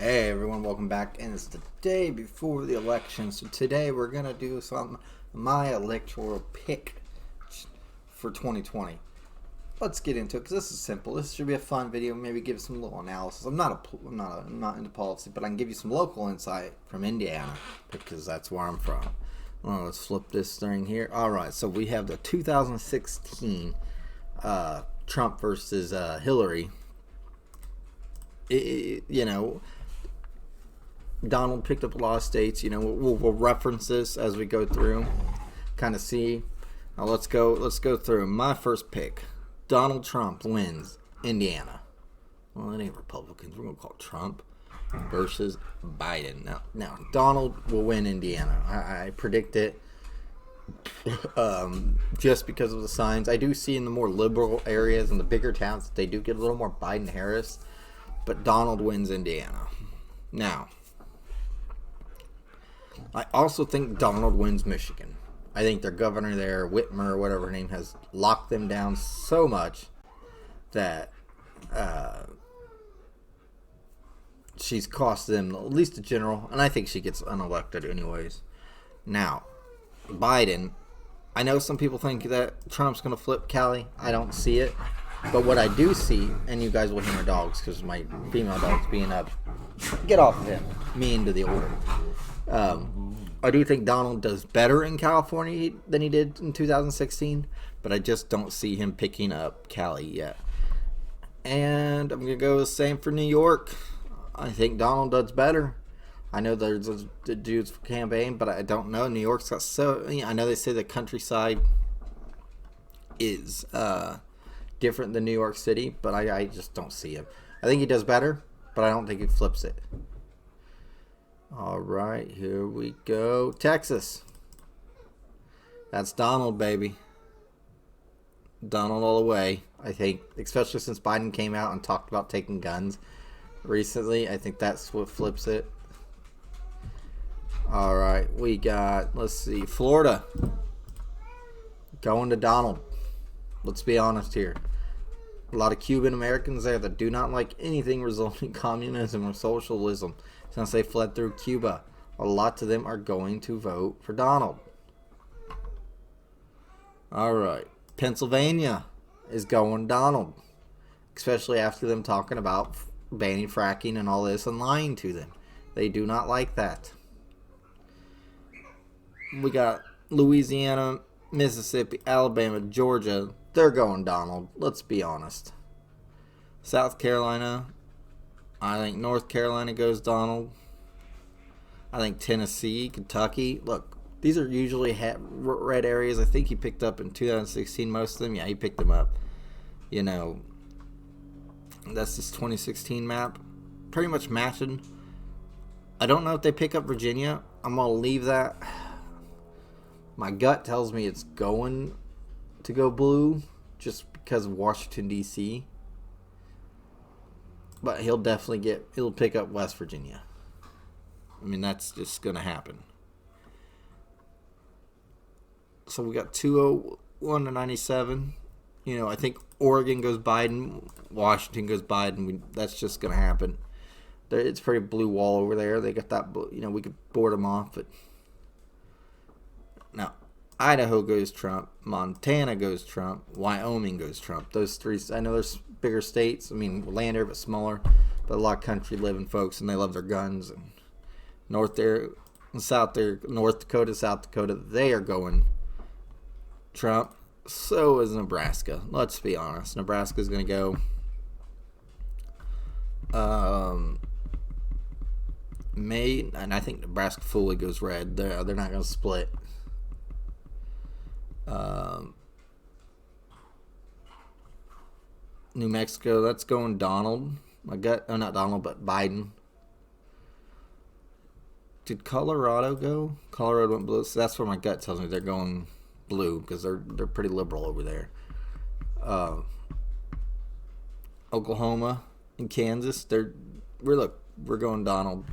Hey everyone, welcome back. And it's the day before the election, so today we're gonna do my electoral pick for 2020. Let's get into it because this is simple. This should be a fun video. Maybe give some little analysis. I'm not into policy, but I can give you some local insight from Indiana because that's where I'm from. Well, let's flip this thing here. All right, so we have the 2016 Trump versus Hillary. You know, Donald picked up a lot of states. You know, we'll reference this as we go through, kind of see. Now let's go through. My first pick: Donald Trump wins Indiana. Well, it ain't Republicans. We're gonna call it Trump versus Biden. Now Donald will win Indiana. I predict it. Just because of the signs, I do see in the more liberal areas and the bigger towns that they do get a little more Biden Harris, but Donald wins Indiana. Now, I also think Donald wins Michigan. I think their governor there, Whitmer, or whatever her name, has locked them down so much that she's cost them at least a general, and I think she gets unelected anyways. Now, Biden, I know some people think that Trump's going to flip Cali. I don't see it. But what I do see, and you guys will hear my dogs because my female dog's being up. Get off of him. Me into the order. I do think Donald does better in California than he did in 2016, but I just don't see him picking up Cali yet. And I'm going to go the same for New York. I think Donald does better. I know there's the dudes for campaign, but I don't know. New York's got so... I know they say the countryside is different than New York City, but I just don't see him. I think he does better, but I don't think he flips it. All right, here we go. Texas. That's Donald, baby. Donald all the way, I think, especially since Biden came out and talked about taking guns recently. I think that's what flips it. All right, we got, let's see, Florida. Going to Donald. Let's be honest here. A lot of Cuban Americans there that do not like anything resulting in communism or socialism since they fled through Cuba. A lot of them are going to vote for Donald. All right. Pennsylvania is going Donald, especially after them talking about banning fracking and all this and lying to them. They do not like that. We got Louisiana, Mississippi, Alabama, Georgia. They're going Donald. Let's be honest. South Carolina. I think North Carolina goes Donald. I think Tennessee, Kentucky. Look, these are usually red areas. I think he picked up in 2016 most of them. Yeah, he picked them up. You know, that's this 2016 map. Pretty much matching. I don't know if they pick up Virginia. I'm going to leave that. My gut tells me it's going to go blue just because of Washington, D.C. But he'll pick up West Virginia. I mean, that's just going to happen. So we got 201 to 97. You know, I think Oregon goes Biden, Washington goes Biden. That's just going to happen. It's pretty blue wall over there. They got that, you know, we could board them off, but now, Idaho goes Trump, Montana goes Trump, Wyoming goes Trump. Those three, I know there's bigger states. I mean, land area, but smaller. But a lot of country living folks, and they love their guns. And north there, and south there, North Dakota, South Dakota, they are going Trump. So is Nebraska. Let's be honest. Nebraska's going to go May, and I think Nebraska fully goes red. They're not going to split. New Mexico, that's going Donald. My gut, oh, not Donald, but Biden. Did Colorado go? Colorado went blue, so that's where my gut tells me they're going blue because they're pretty liberal over there. Oklahoma and Kansas, we're going Donald.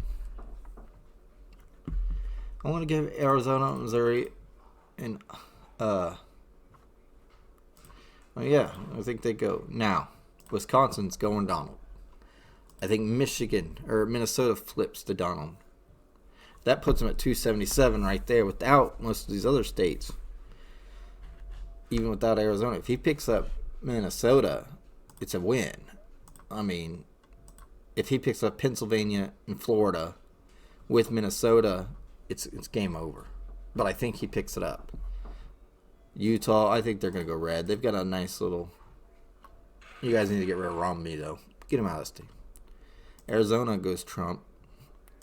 I want to give Arizona, Missouri, and well, yeah, I think they go now. Wisconsin's going Donald. I think Michigan or Minnesota flips to Donald. That puts him at 277 right there without most of these other states. Even without Arizona. If he picks up Minnesota, it's a win. I mean, if he picks up Pennsylvania and Florida with Minnesota, it's game over. But I think he picks it up. Utah, I think they're going to go red. They've got a nice little... You guys need to get rid of Romney, though. Get him out of the state. Arizona goes Trump.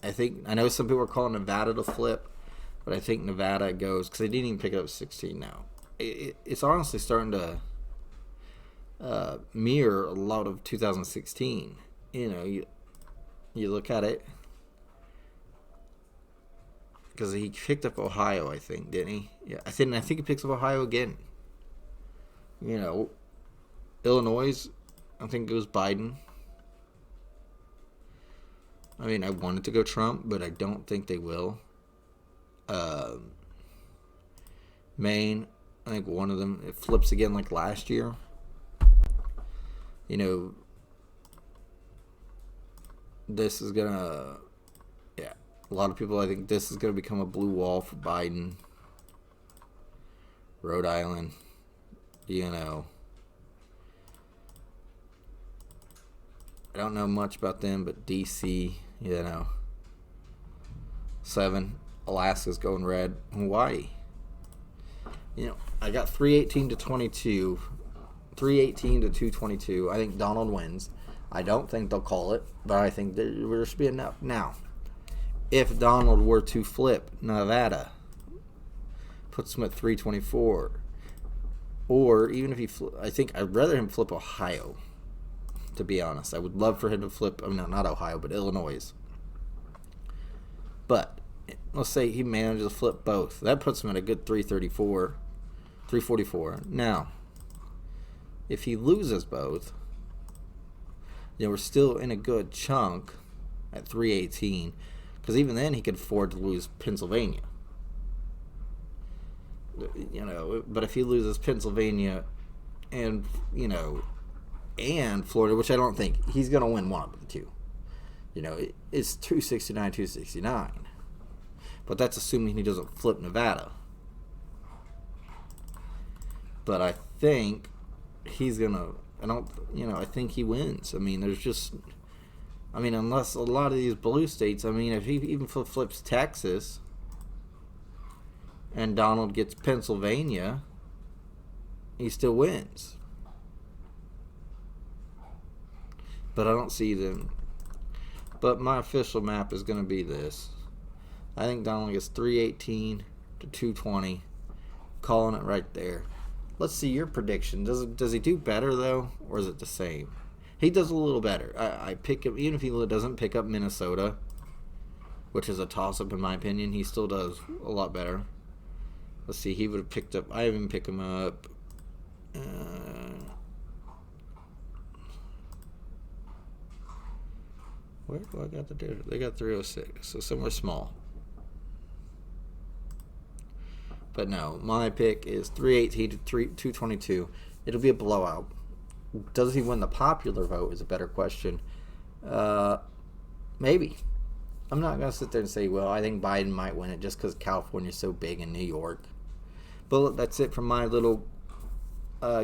I know some people are calling Nevada to flip, but I think Nevada goes... Because they didn't even pick it up 16 now. It's honestly starting to mirror a lot of 2016. You know, you look at it... Because he picked up Ohio, I think, didn't he? Yeah, I think he picks up Ohio again. You know, Illinois, I think goes Biden. I mean, I wanted to go Trump, but I don't think they will. Maine, I think one of them, it flips again like last year. You know, this is going to... A lot of people, I think this is going to become a blue wall for Biden. Rhode Island, you know. I don't know much about them, but D.C., you know. 7, Alaska's going red. Hawaii. You know, I got 318 to 22. 318 to 222. I think Donald wins. I don't think they'll call it, but I think there should be enough. Now, if Donald were to flip Nevada, puts him at 324. Or even if he I think I'd rather him flip Ohio, to be honest. I would love for him to flip, not Ohio, but Illinois. But let's say he manages to flip both. That puts him at a good 334, 344. Now, if he loses both, we're still in a good chunk at 318. Because even then, he could afford to lose Pennsylvania. You know, but if he loses Pennsylvania and, and Florida, which I don't think, he's going to win one of the two. You know, it's 269, 269. But that's assuming he doesn't flip Nevada. But I think he's going to, I think he wins. I mean, unless a lot of these blue states, if he even flips Texas and Donald gets Pennsylvania, he still wins. But I don't see them. But my official map is going to be this. I think Donald gets 318 to 220. Calling it right there. Let's see your prediction. Does he do better, though, or is it the same? He does a little better. I pick him, even if he doesn't pick up Minnesota, which is a toss-up in my opinion, he still does a lot better. Let's see, he would have picked up, I even pick him up, where do I got the data? They got 306, so somewhere small. But no, my pick is 318 to 222. It'll be a blowout. Does he win the popular vote is a better question. Maybe. I'm not going to sit there and say, well, I think Biden might win it just because California's so big in New York. But that's it from my little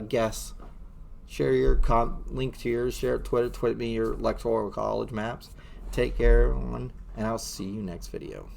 guess. Share your link to yours. Share it, tweet me your electoral college maps. Take care, everyone, and I'll see you next video.